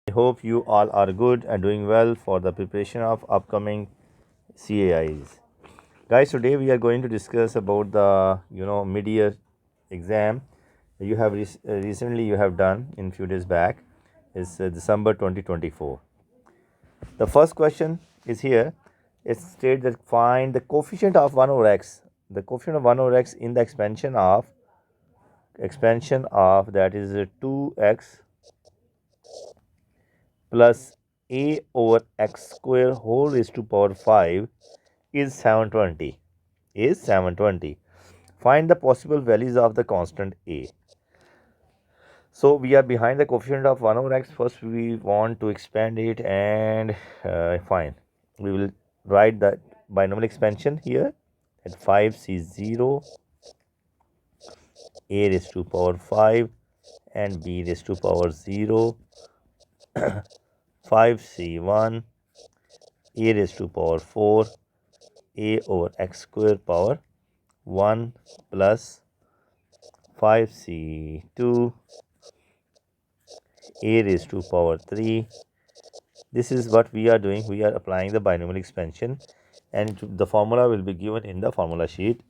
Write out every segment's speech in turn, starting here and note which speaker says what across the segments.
Speaker 1: I hope you all are good and doing well for the preparation of upcoming CAIs. Guys, today we are going to discuss about the mid-year exam you have recently you have done in few days back is December 2024. The first question is here. It states that find the coefficient of 1 over x. The coefficient of 1 over x in the expansion of that is 2x plus a over x square whole raised to power 5 is 720. Find the possible values of the constant a. So we are behind the coefficient of 1 over x. First we want to expand it, and fine, we will write the binomial expansion here at 5c0 a raised to power 5 and b raised to power 0 5c1 a raised to power 4 a over x square power 1 plus 5c2 a raised to power 3. This is what we are doing. We are applying the binomial expansion, and the formula will be given in the formula sheet.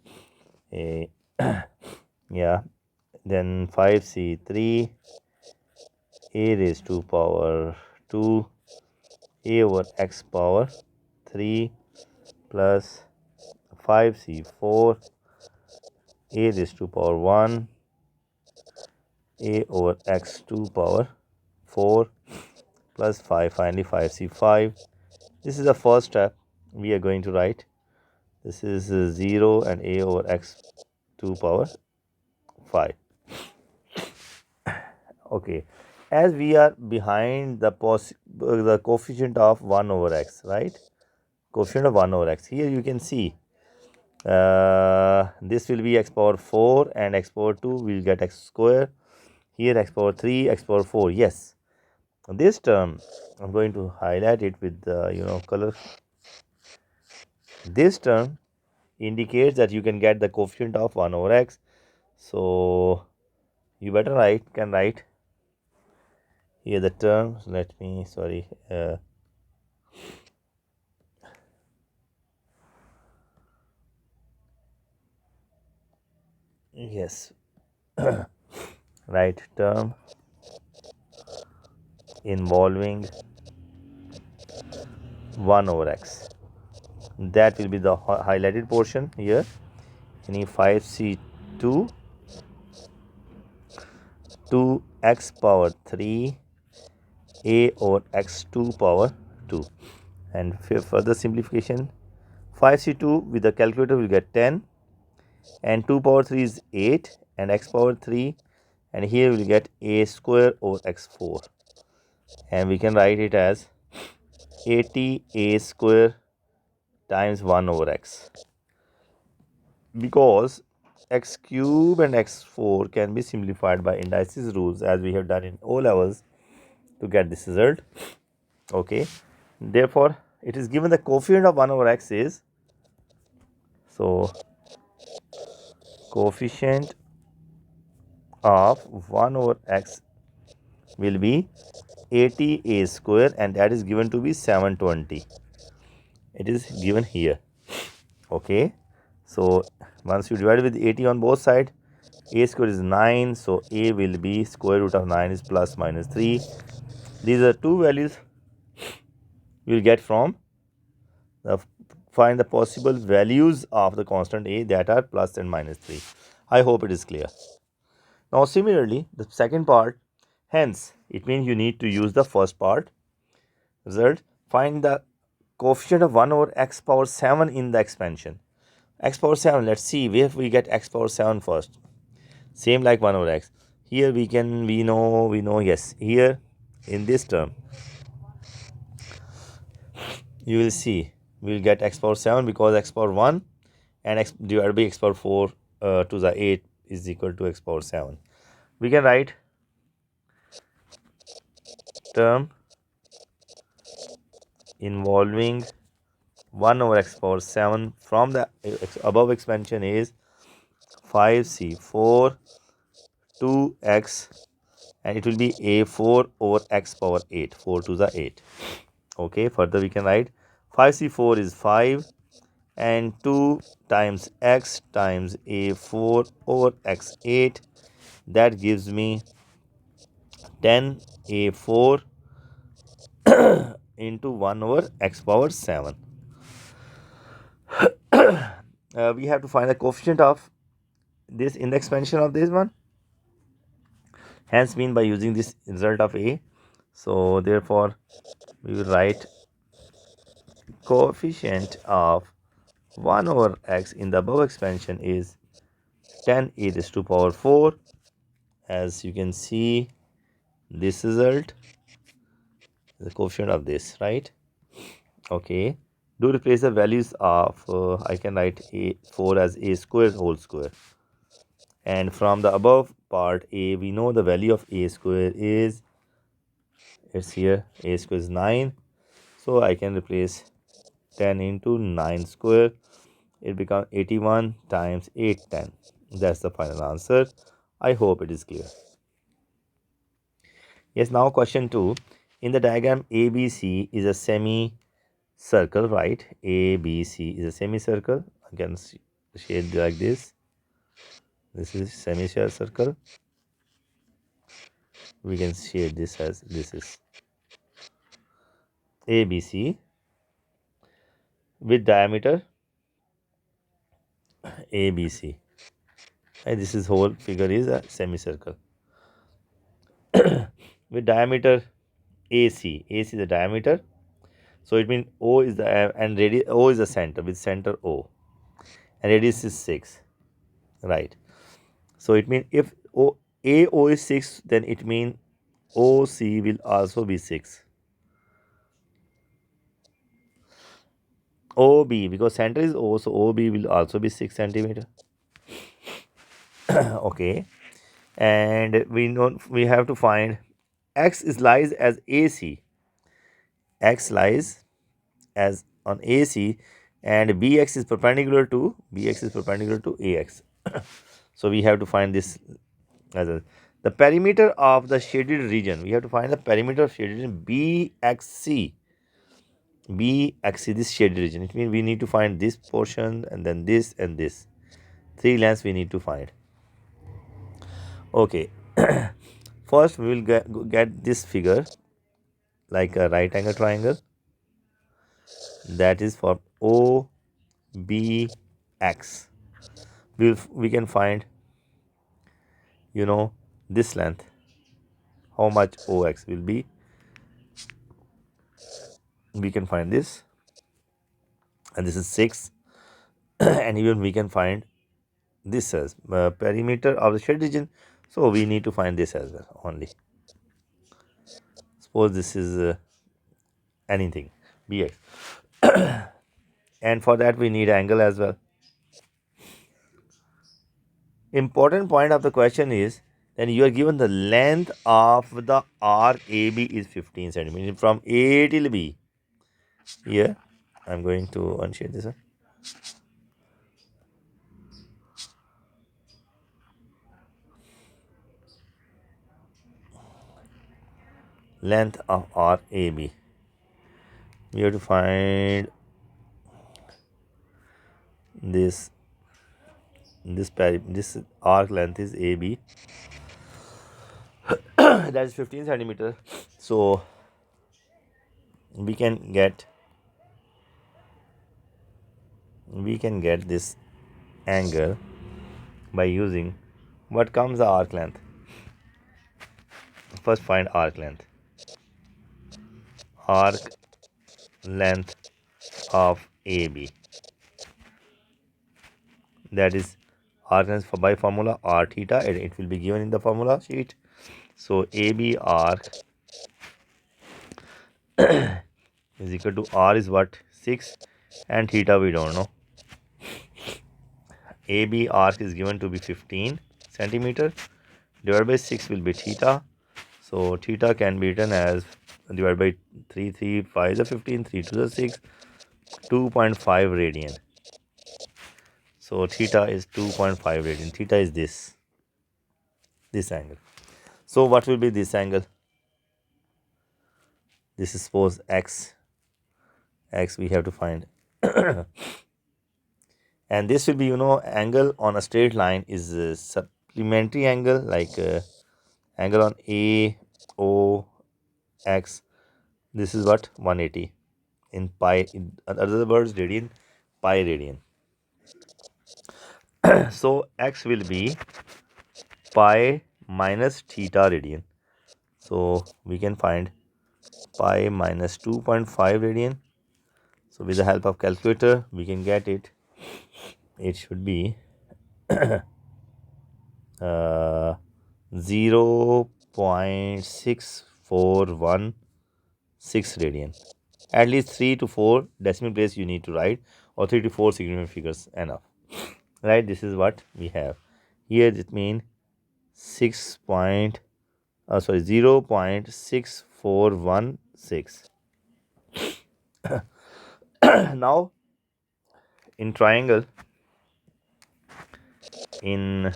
Speaker 1: Yeah, then 5c3 a raised to power 2 a over x power 3 plus 5c4 a raised to power 1 a over x2 power 4 plus 5, finally 5c5. This is the first step we are going to write. This is 0 and a over x2 power 5. Okay, as we are behind the coefficient of 1 over x, right? Coefficient of 1 over x. Here you can see this will be x power 4 and x power 2 will get x square. Here x power 3, x power 4. Yes, this term I'm going to highlight it with the color. This term indicates that you can get the coefficient of 1 over x. So you better can write here the terms. Let me yes, right, term involving 1 over x. That will be the highlighted portion here. Any 5c2 2x power 3 a over x2 power 2, and further simplification, 5c2 with the calculator will get 10, and 2 power 3 is 8, and x power 3, and here we will get a square over x4, and we can write it as 80a square times 1 over x, because x cube and x4 can be simplified by indices rules, as we have done in O levels to get this result. Okay, therefore it is given the coefficient of 1 over x is, so coefficient of 1 over x will be 80a square, and that is given to be 720. It is given here. Okay, so once you divide with 80 on both sides, a square is 9, so a will be square root of 9 is plus minus 3. These are two values you will get from the find the possible values of the constant a that are plus and minus 3. I hope it is clear. Now similarly, the second part, hence it means you need to use the first part. Result, find the coefficient of 1 over x power 7 in the expansion. X power 7, let's see where we get x power 7 first. Same like 1 over x. Here we know, yes, here in this term you will see we will get x power 7 because x power 1 and x divided by x power 4 to the 8 is equal to x power 7. We can write term involving 1 over x power 7 from the above expansion is 5c4 2x and it will be a4 over x power 8. 4 to the 8. Okay, further we can write 5c4 is 5 and 2 times x times a4 over x8, that gives me 10a4 into 1 over x power 7. We have to find the coefficient of this in the expansion of this one, hence mean by using this result of a. So therefore we will write coefficient of 1 over x in the above expansion is 10 e raised to power 4. As you can see, this result is the coefficient of this, right? Okay, do replace the values of I can write a4 as a square whole square, and from the above part a we know the value of a square is, it's here, a square is 9, so I can replace 10 into 9 square, it becomes 81 times 810. That's the final answer. I hope it is clear. Yes, now question 2. In the diagram ABC is a semicircle, right? ABC is a semicircle. I can shade like this. This is semicircle. We can shade this as this is ABC with diameter ABC. And this is whole figure is a semicircle with diameter AC. AC is the diameter. So it means O is the and radius, O is the center with center O, and radius is 6, right? So it means if AO is 6, then it means OC will also be 6. OB, because center is O, so OB will also be 6 centimeter. Okay, and we know we have to find X is lies as AC. X lies as on AC, and BX is perpendicular to AX. So we have to find this as the perimeter of the shaded region. We have to find the perimeter of shaded region BXC. BXC, this shaded region. It means we need to find this portion and then this and this. 3 lengths we need to find. Okay. First we will get this figure like a right angle triangle, that is for OBX. We can find, you know, this length, how much OX will be. We can find this, and this is 6. And even we can find this as perimeter of the shaded region, so we need to find this as well only. Suppose this is anything BX, and for that we need angle as well. Important point of the question is, then you are given the length of the arc AB is 15 centimeters from A till B. Here I'm going to unshade this one. Length of arc AB, we have to find this arc length is AB. That is 15 centimeter. So we can get this angle by using what comes the arc length. First find arc length. Arc length of AB, that is arc length by formula r theta, and it will be given in the formula sheet. So AB arc is equal to r is what, 6, and theta we don't know. AB arc is given to be 15 centimeter, divided by 6 will be theta. So theta can be written as divided by 3, 3, 5 is a 15, 3 to the 6, 2.5 radian. So theta is 2.5 radian. Theta is this angle. So what will be this angle? This is suppose x we have to find. And this will be, angle on a straight line is a supplementary angle, like angle on A O X. This is what 180 in pi, in other words radian, pi radian. So x will be pi minus theta radian. So we can find pi minus 2.5 radian. So with the help of calculator we can get it. It should be 0.6416 radian. At least 3 to 4 decimal place you need to write, or 3 to 4 significant figures enough. Right, this is what we have here. It means 0.6416. Now in triangle, in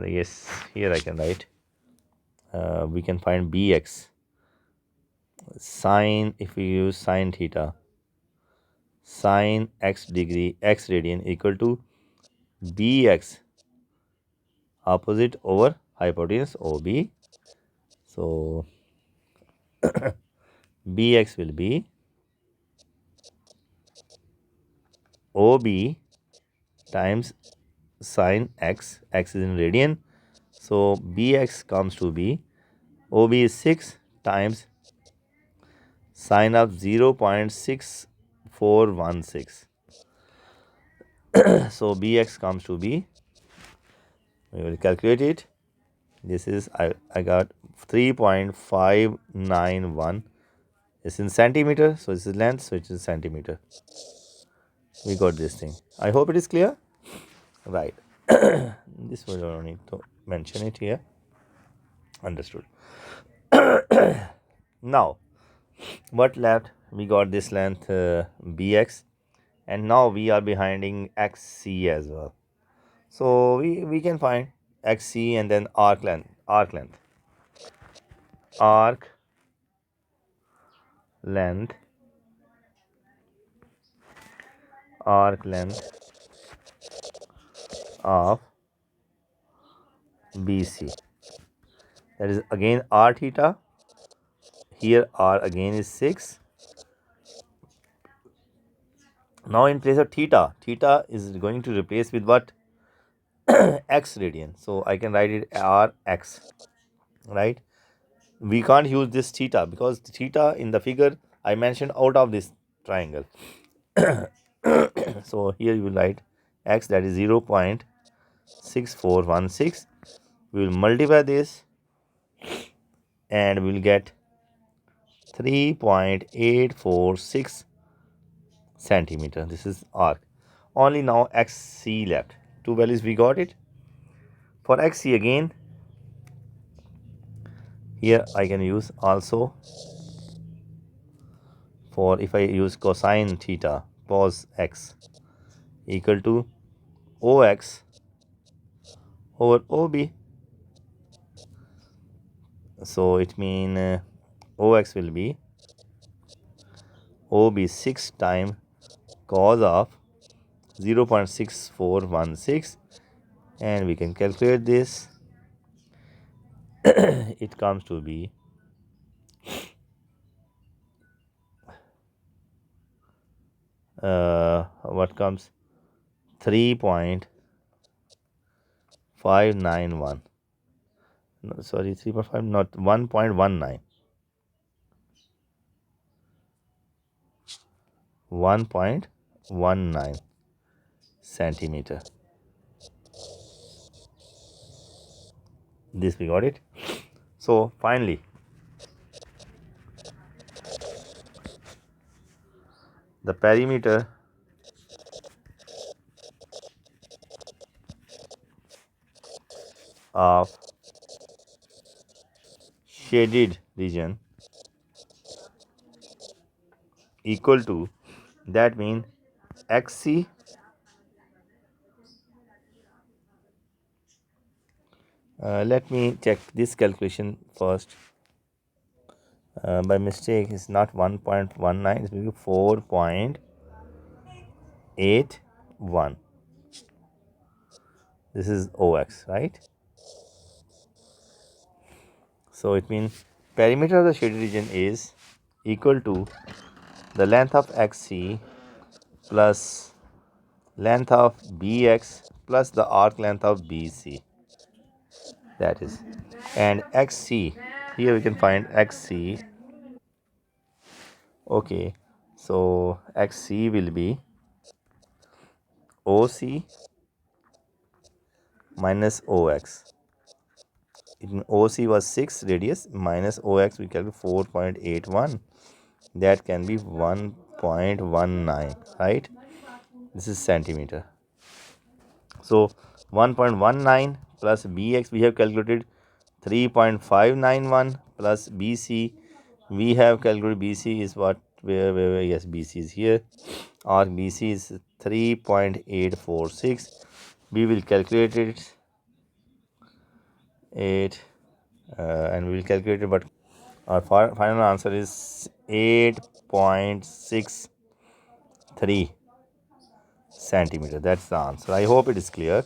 Speaker 1: yes, here I can write, we can find bx sine, if we use sine theta, sine x degree x radian equal to bx opposite over hypotenuse OB. So bx will be OB times sine x, x is in radian, so bx comes to be, OB is 6 times sine of 0.6416. So bx comes to be, we will calculate it. This is, I got 3.591. It's in centimeter, so this is length, so it is centimeter. We got this thing. I hope it is clear. Right. This we don't need to mention it here. Understood. Now what left? We got this length bx, and now we are behinding xc as well. So we can find xc and then arc length, arc length of BC. That is again r theta. Here r again is 6. Now in place of theta, theta is going to replace with what? X radian. So I can write it rx, right? We can't use this theta because theta in the figure I mentioned out of this triangle. So here you will write x, that is 0.6416. We will multiply this and we will get 3.846 centimeter. This is arc. Only now xc left. Two values we got it. For xc again, here I can use also, for if I use cosine theta, cos x equal to ox over ob. So it means ox will be ob 6 times cos of 0.6416, and we can calculate this. It comes to be what comes 3.591. No, sorry, 3.5, not 1.19. 1.19 centimeter. This we got it. So finally, the perimeter of shaded region equal to, that means xc Let me check this calculation first. By mistake, it's not 1.19, it's maybe 4.81. This is OX, right? So it means perimeter of the shaded region is equal to the length of XC plus length of BX plus the arc length of BC. That is, and XC, here we can find XC. Okay, so XC will be OC minus OX. OC was 6 radius minus OX, we calculate 4.81. That can be 1.19, right? This is centimeter. So 1.19 plus BX we have calculated 3.591 plus BC we have calculated. BC is what, where yes, BC is here, or BC is 3.846. We will calculate it and we will calculate it, but our final answer is 8.63 centimeter. That's the answer. I hope it is clear.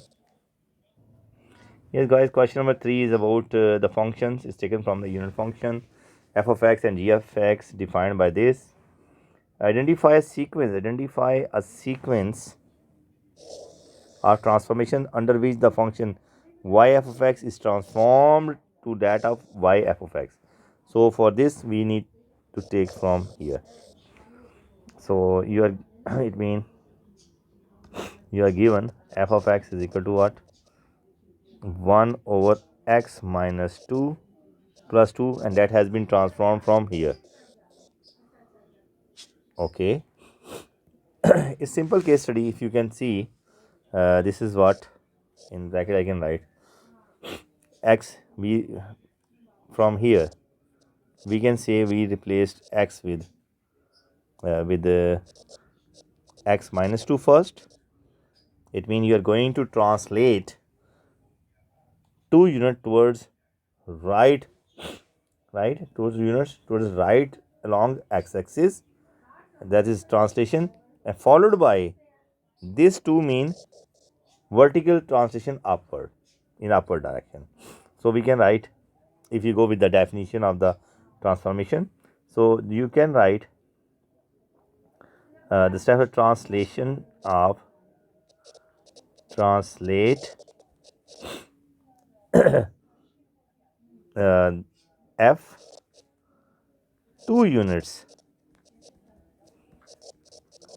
Speaker 1: Yes, guys, question number 3 is about the functions. It's taken from the unit function f of x and g of x defined by this. Identify a sequence. Identify a sequence of transformation under which the function y f of x is transformed to that of y f of x. So for this we need to take from here. So you are it means you are given f of x is equal to what? 1 over x minus 2 plus 2, and that has been transformed from here. Okay, a simple case study. If you can see, this is what in bracket I can write x. We from here we can say we replaced x with x minus 2 first. It means you are going to translate 2 unit towards right, towards units towards right along x-axis. That is translation, and followed by this 2 mean vertical translation upward, in upward direction. So we can write, if you go with the definition of the transformation, so you can write the step of translation of translate f 2 units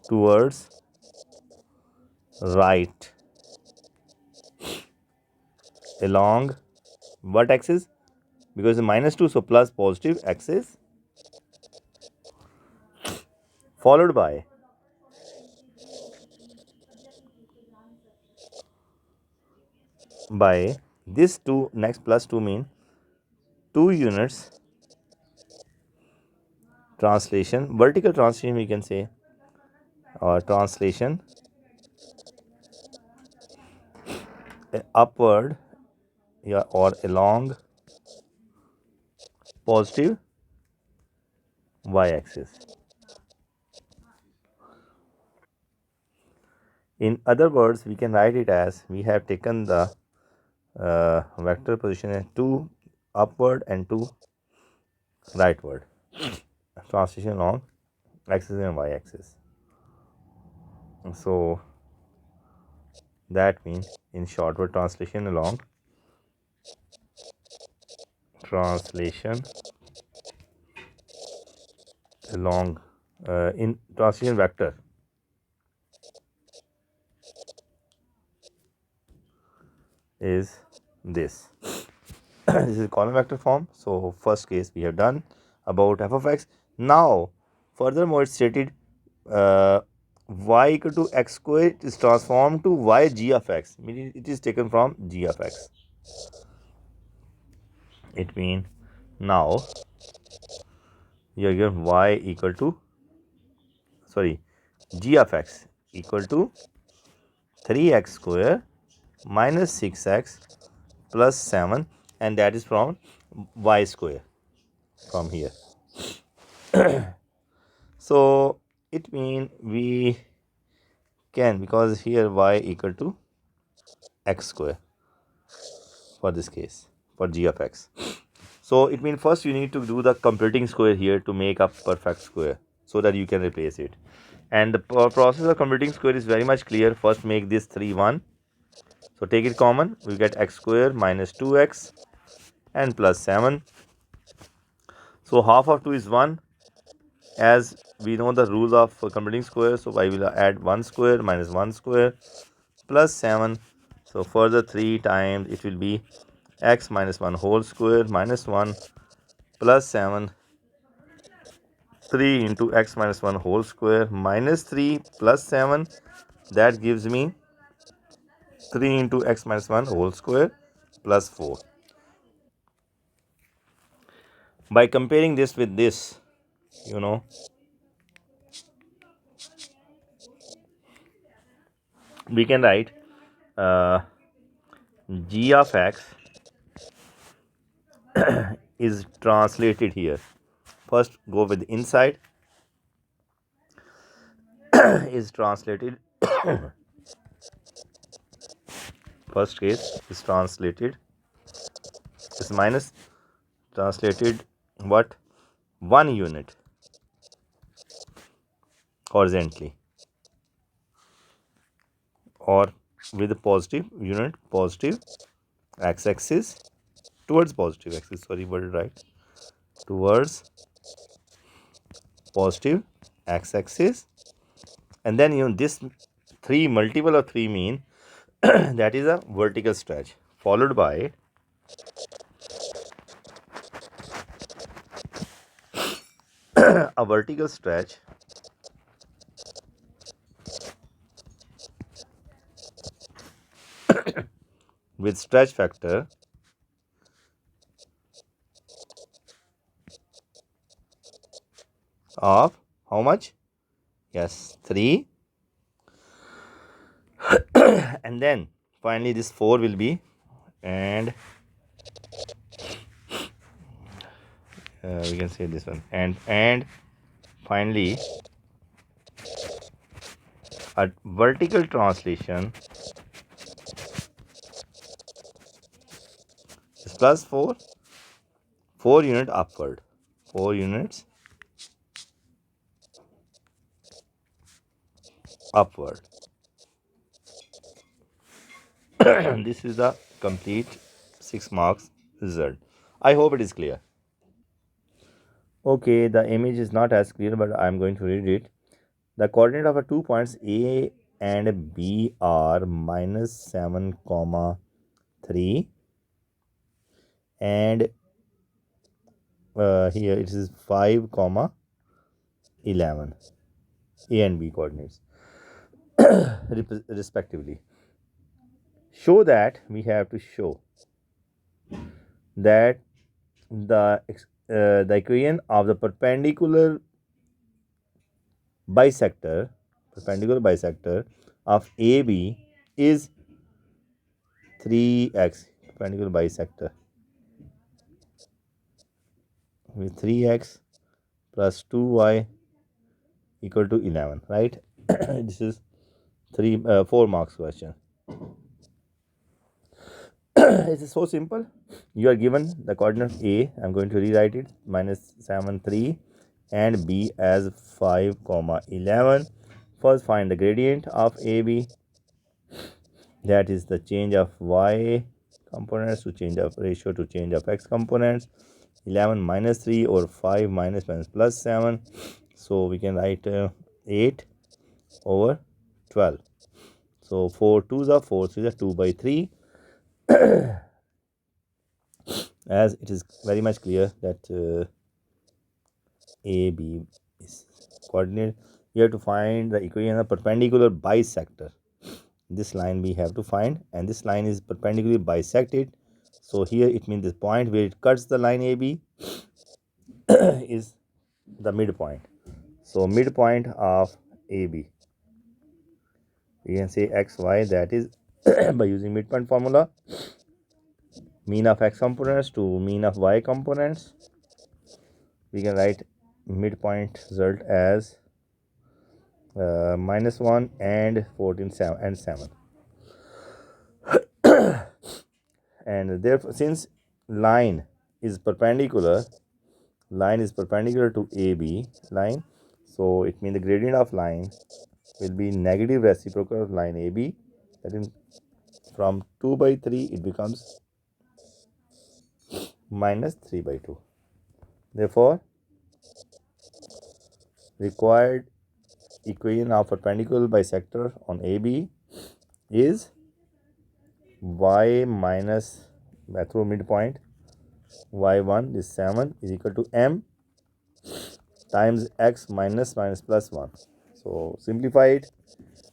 Speaker 1: towards right along what axis? Because the minus 2, so plus positive axis, followed by this 2, next plus 2 mean 2 units translation, vertical translation we can say, or translation upward, yeah, or along positive y axis. In other words, we can write it as we have taken the vector position as 2 upward and 2 rightward, translation along axis and y axis. So that means in short word, translation along in translation vector is this. This is column vector form. So first case we have done about f of x. Now furthermore it's stated y equal to x square is transformed to y g of x, meaning it is taken from g of x. It means now you are given y equal to, sorry, g of x equal to 3x square minus 6x plus 7, and that is from y square from here. So it means we can, because here y equal to x square for this case, for g of x. So it means first you need to do the completing square here to make a perfect square so that you can replace it. And the process of completing square is very much clear. First make this 3 1. So take it common, we get x square minus 2x and plus 7. So half of 2 is 1. As we know the rules of completing square, so I will add 1 square minus 1 square plus 7. So further 3 times it will be x minus 1 whole square minus 1 plus 7. 3 into x minus 1 whole square minus 3 plus 7. That gives me 3 into x minus 1 whole square plus 4. By comparing this with this, you know, we can write uh, g of x is translated here. First go with inside is translated. First case is translated is minus translated what 1 unit horizontally, or with a positive unit, positive x-axis towards positive axis, sorry, what did I write, towards positive x-axis. And then this 3 multiple of 3 mean that is a vertical stretch followed by a vertical stretch with stretch factor of how much? Yes, 3. And then finally this 4 will be, and we can say this one, and finally a vertical translation is plus 4, 4 unit upward, 4 units upward. This is the complete 6 marks result. I hope it is clear. Okay, the image is not as clear, but I am going to read it. The coordinate of a 2 points A and B are minus 7 comma 3, and here it is 5 comma 11, A and B coordinates respectively. Show that, we have to show that the equation of the perpendicular bisector of AB is 3x, perpendicular bisector with 3x plus 2y equal to 11, right? This is 4 marks question. It is so simple. You are given the coordinate A, I'm going to rewrite it, minus 7 3, and B as 5 comma 11. First find the gradient of AB, that is the change of y components to change of ratio to change of x components. 11 minus 3 or 5 minus plus 7, so we can write 8 over 12. So 4 2s are 4 3s are 2 by 3. As it is very much clear that AB is coordinate, we have to find the equation of perpendicular bisector. This line we have to find, and this line is perpendicularly bisected. So here it means this point where it cuts the line AB is the midpoint. So midpoint of AB, we can say xy, that is by using midpoint formula, mean of x components to mean of y components. We can write midpoint result as -1 and 14 and 7. And therefore, since line is perpendicular to AB line, so it means the gradient of line will be negative reciprocal of line AB. That is, from 2/3 it becomes -3/2. Therefore, required equation of perpendicular bisector on AB is y minus through midpoint y1 is 7 is equal to m times x minus plus 1. So simplify it,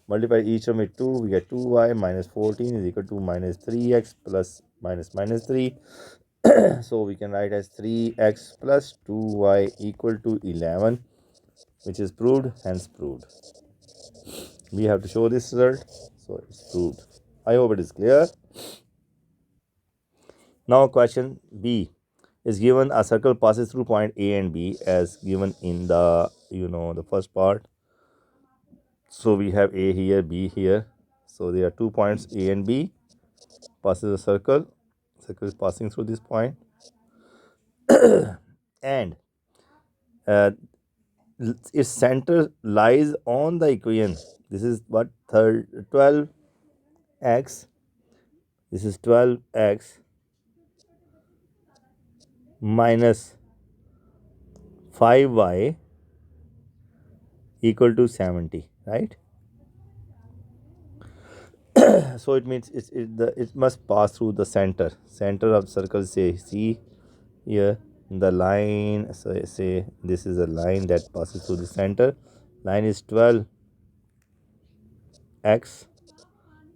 Speaker 1: multiply each term with 2, we get 2y minus 14 is equal to minus 3x plus minus 3. So we can write as 3x plus 2y equal to 11, which is proved, hence proved. We have to show this result, so it's proved. I hope it is clear. Now question B is given a circle passes through point A and B as given in the the first part. So we have A here, B here. So there are 2 points A and B. Passes a circle. Circle is passing through this point. And its center lies on the equation. This is what 12x. This is 12x minus 5y equal to 70, right? So it means it must pass through the center of circle. Say C here the line, so say this is a line that passes through the center. Line is 12x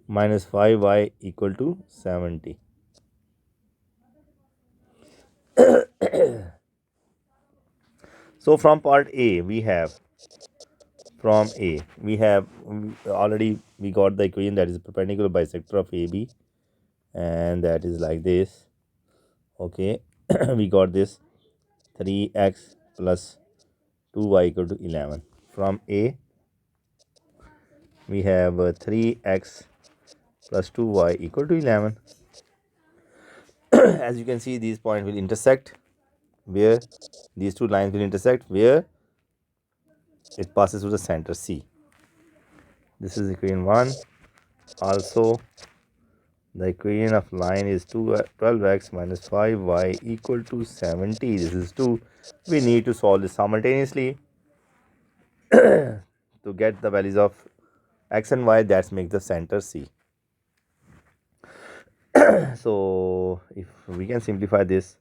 Speaker 1: minus 5y equal to 70. So from part A we have already we got the equation that is perpendicular bisector of AB, and that is like this. Okay. We got this 3x plus 2y equal to 11. From A we have 3x plus 2y equal to 11. As you can see, these points will intersect, where these two lines will intersect, where it passes through the center C. This is equation 1. Also, the equation of line is 12x minus 5y equal to 70. This is 2. We need to solve this simultaneously to get the values of x and y that make the center C. So if we can simplify this,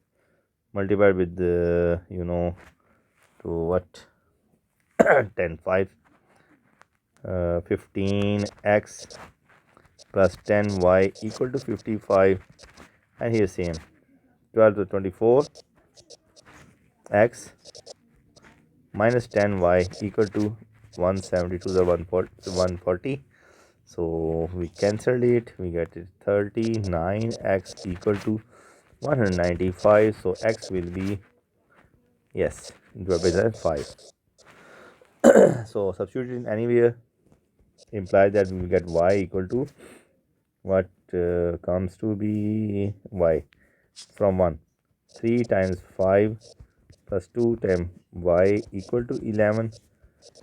Speaker 1: multiply with the to what 10 5 15x plus 10y equal to 55, and here same 12 to 24 x minus 10y equal to 170 to the 140. So we cancel it, we get it 39x equal to 195. So x will be, yes, divided by 5. So substitute it anywhere, implies that we will get y equal to what comes to be y from 1. 3 times 5 plus 2 times y equal to 11.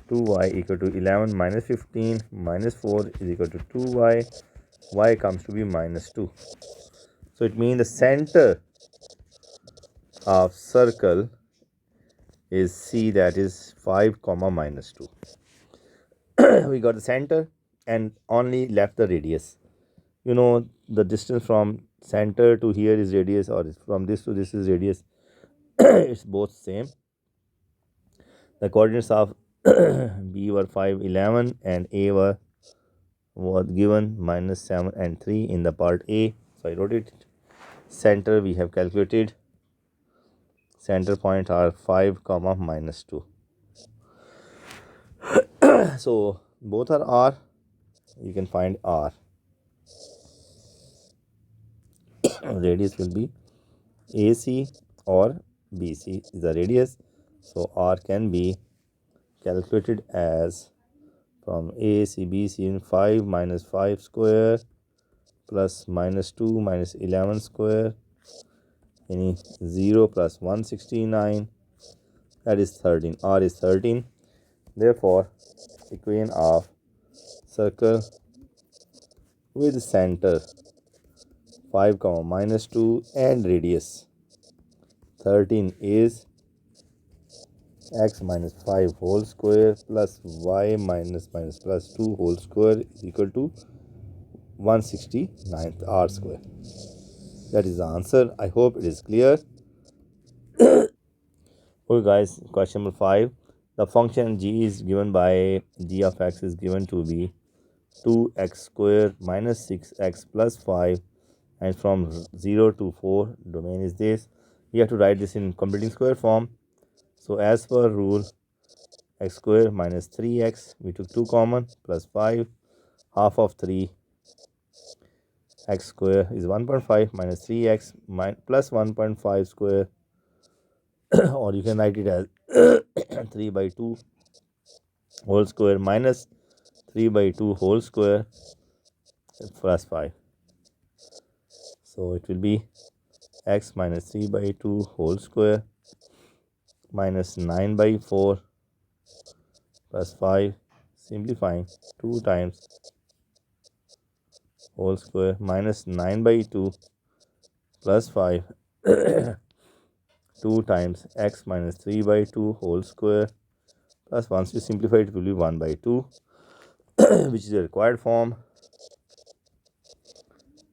Speaker 1: 2y equal to 11 minus 15 minus 4 is equal to 2y. Y comes to be minus 2. So it means the center of circle is C, that is 5 comma minus 2. We got the center and only left the radius. The distance from center to here is radius, or from this to this is radius. It's both same. The coordinates of B were 5 11 and A was given -7 and 3 in the part A. So I wrote it. Center we have calculated. Center point are 5 comma minus 2. So both are R. You can find R. radius will be AC or BC is the radius. So R can be calculated as from AC BC in 5 minus 5 square plus minus 2 minus 11 square, any 0 plus 169, that is 13. R is 13. Therefore, equation of circle with center 5 comma minus 2 and radius 13 is x minus 5 whole square plus y minus minus plus 2 whole square is equal to 169 r square. That is the answer. I hope it is clear. Okay guys, question number 5. The function g is given by g of x is given to be 2x square minus 6x plus 5, and from 0 to 4 domain is this. We have to write this in completing square form. So as per rule, x square minus 3x, we took 2 common, plus 5, half of 3 x square is 1.5 minus 3x plus 1.5 square or you can write it as 3 by 2 whole square minus 3 by 2 whole square plus 5. So it will be x minus 3 by 2 whole square minus 9 by 4 plus 5, simplifying 2 times whole square minus 9 by 2 plus 5 2 times x minus 3 by 2 whole square plus once you simplify it will be 1 by 2 which is the required form,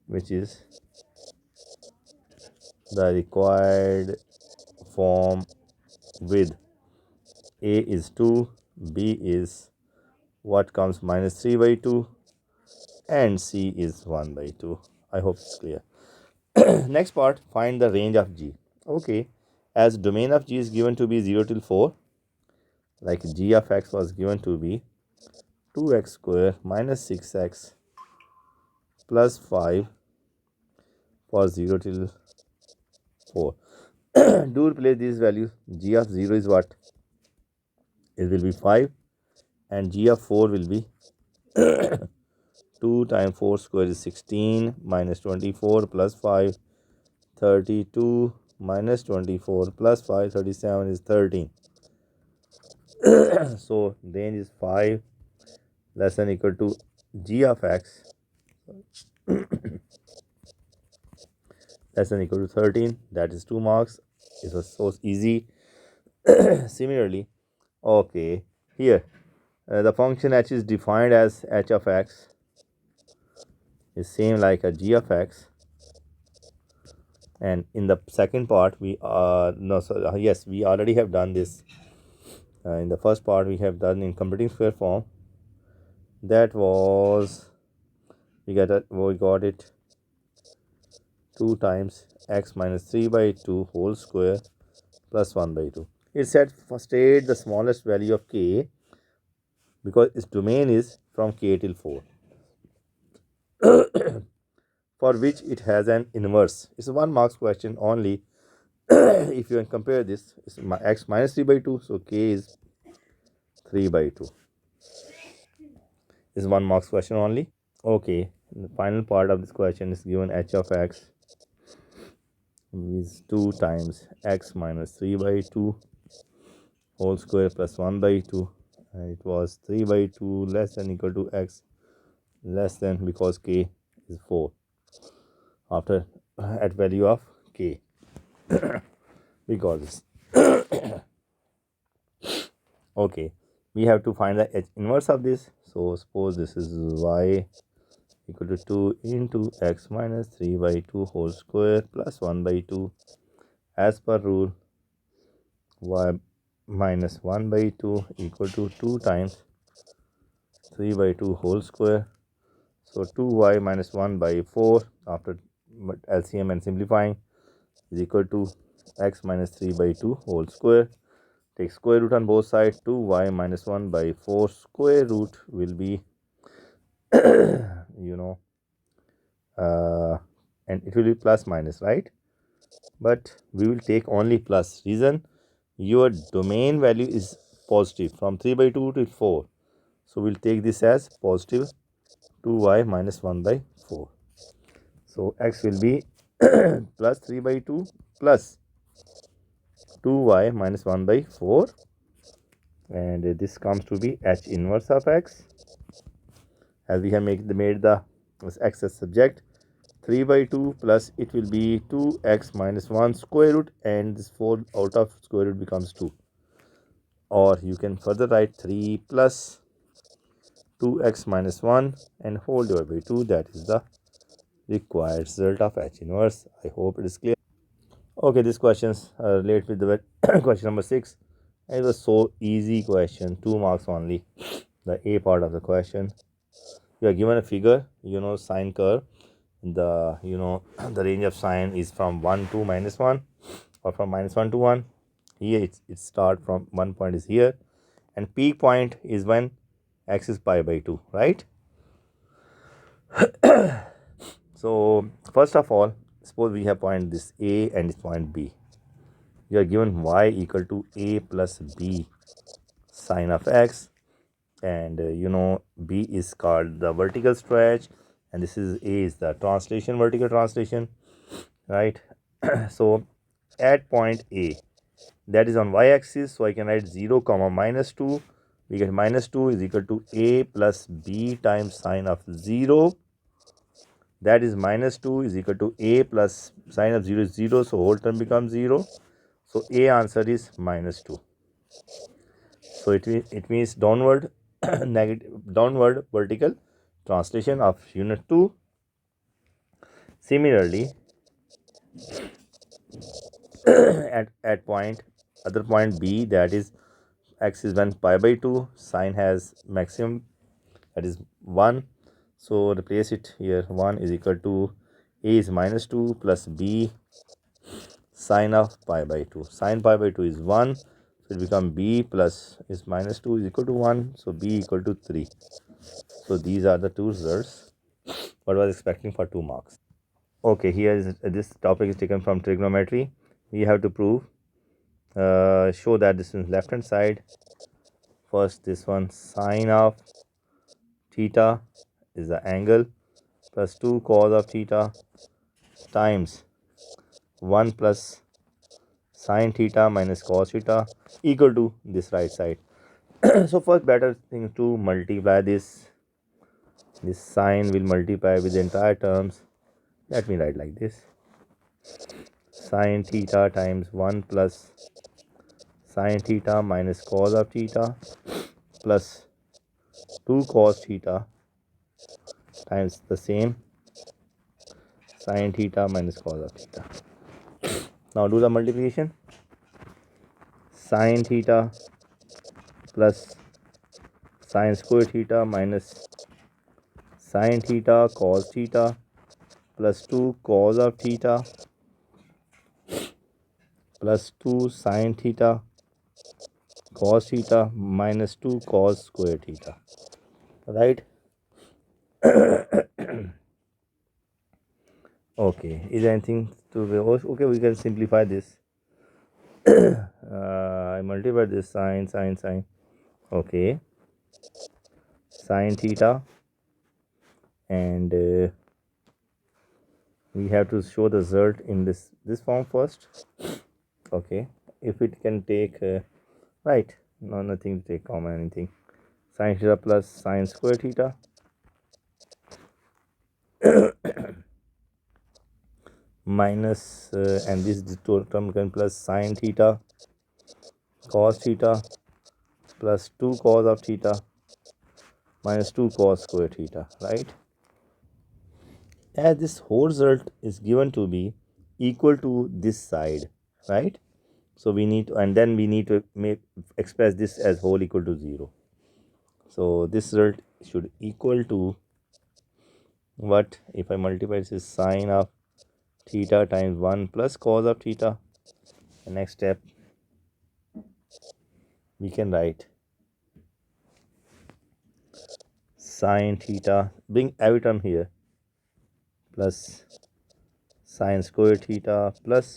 Speaker 1: which is the required form with a is 2, b is what comes minus 3 by 2 and c is 1 by 2. I hope it's clear. Next part, find the range of g. Okay, as domain of g is given to be 0 till 4, like g of x was given to be 2x square minus 6x plus 5 for 0 till 4. Do replace these values. G of 0 is what? It will be 5, and g of 4 will be 2 times 4 square is 16 minus 24 plus 5, 32 minus 24 plus 5, 37 is 13. So range is 5 less than equal to g of x less than equal to 13, that is 2 marks. It was so easy. Similarly, okay, here the function h is defined as h of x is same like a g of x, and in the second part we yes, we already have done this. In the first part we have done in completing square form. That was we got it 2 times x minus 3 by 2 whole square plus 1 by 2. It said state the smallest value of k because its domain is from k till 4 for which it has an inverse. It's a 1 marks question only. If you can compare this, it's x minus 3 by 2, so k is 3 by 2. It's 1 marks question only. Okay, the final part of this question is given h of x is 2 times x minus 3 by 2 whole square plus 1 by 2, and it was 3 by 2 less than equal to x less than, because k is 4 after at value of k. We got this. Okay, we have to find the h inverse of this. So suppose this is y equal to 2 into x minus 3 by 2 whole square plus 1 by 2. As per rule, y minus 1 by 2 equal to 2 times 3 by 2 whole square. So 2y minus 1 by 4 after LCM and simplifying is equal to x minus 3 by 2 whole square. Take square root on both sides. 2y minus 1 by 4 square root will be and it will be plus minus, right? But we will take only plus. Reason, your domain value is positive from 3 by 2 to 4. So we'll take this as positive 2y minus 1 by 4. So x will be plus 3 by 2 plus 2y minus 1 by 4, and this comes to be h inverse of x, as we have made the x as subject. 3 by 2 plus it will be 2x minus 1 square root, and this 4 out of square root becomes 2, or you can further write 3 plus 2x minus 1 and whole divided by 2. That is the required result of h inverse. I hope it is clear. Okay, this questions relate with the question number 6. It was so easy question, 2 marks only. The A part of the question, you are given a figure, sine curve. The the range of sine is from 1 to minus 1, or from minus 1 to 1. Here it start from 1 point is here, and peak point is when x is pi by 2, right? So first of all, suppose we have point this A and this point B. You are given y equal to a plus b sine of x, and b is called the vertical stretch, and this is a is the translation, vertical translation, right? So at point A, that is on y-axis, so I can write 0 comma minus 2. We get minus 2 is equal to a plus b times sine of 0. That is minus 2 is equal to a plus sine of 0 is 0, so whole term becomes 0. So A answer is minus 2. So it means downward downward vertical translation of unit 2. Similarly, at point other point B, that is x is when pi by 2, sine has maximum, that is 1. So replace it here. 1 is equal to a is minus 2 plus b sine of pi by 2. Sine pi by 2 is 1. So it become b plus is minus 2 is equal to 1. So b equal to 3. So these are the two results what was expecting for 2 marks. Okay, here is this topic is taken from trigonometry. We have to prove, show that this is left hand side. First, this one, sine of theta is the angle plus 2 cos of theta times 1 plus sine theta minus cos theta equal to this right side. So first, better thing to multiply this sine will multiply with the entire terms. Let me write like this: sine theta times 1 plus sine theta minus cos of theta plus 2 cos theta times the same sine theta minus cos of theta. Now do the multiplication. Sine theta plus sine square theta minus sine theta cos theta plus 2 cos of theta plus 2 sine theta cos theta minus 2 cos square theta, right? Okay, is there anything to be? Okay, we can simplify this. I multiply this sine. Okay, sine theta, and we have to show the result in this form first. Okay, if it can take right, no, nothing to take common, anything. Sine theta plus sine square theta minus and this term can plus sine theta cos theta plus 2 cos of theta minus 2 cos square theta, right? As this whole result is given to be equal to this side, right? So we need to, and then we need to express this as whole equal to 0. So this result should equal to what? If I multiply this is sine of theta times 1 plus cos of theta. The next step we can write sine theta, bring every term here, plus sine square theta plus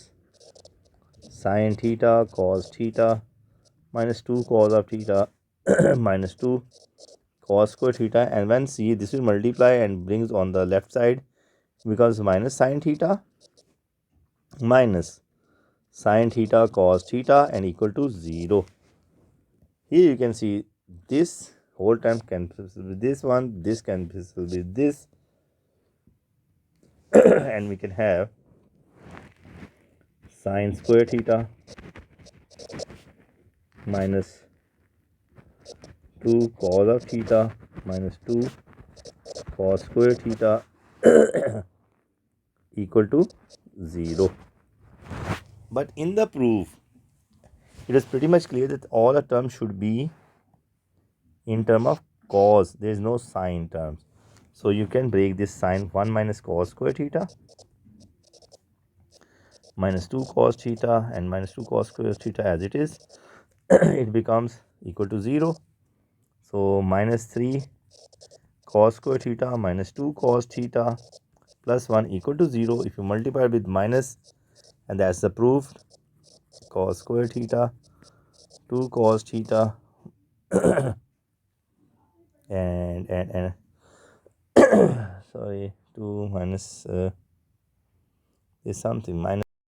Speaker 1: sine theta cos theta minus 2 cos of theta minus 2 cos square theta, and when see this will multiply and brings on the left side becomes minus sine theta minus sine theta cos theta and equal to 0. Here you can see this whole term cancels with this one, this cancels with this and we can have sine square theta minus 2 cos of theta minus 2 cos square theta equal to 0. But in the proof, it is pretty much clear that all the terms should be in term of cos. There is no sine terms. So you can break this sine 1 minus cos square theta minus 2 cos theta and minus 2 cos square theta as it is. It becomes equal to 0. So minus 3 cos square theta minus 2 cos theta plus 1 equal to 0. If you multiply with minus, and that's the proof, cos square theta 2 cos theta and sorry 2 minus is something minus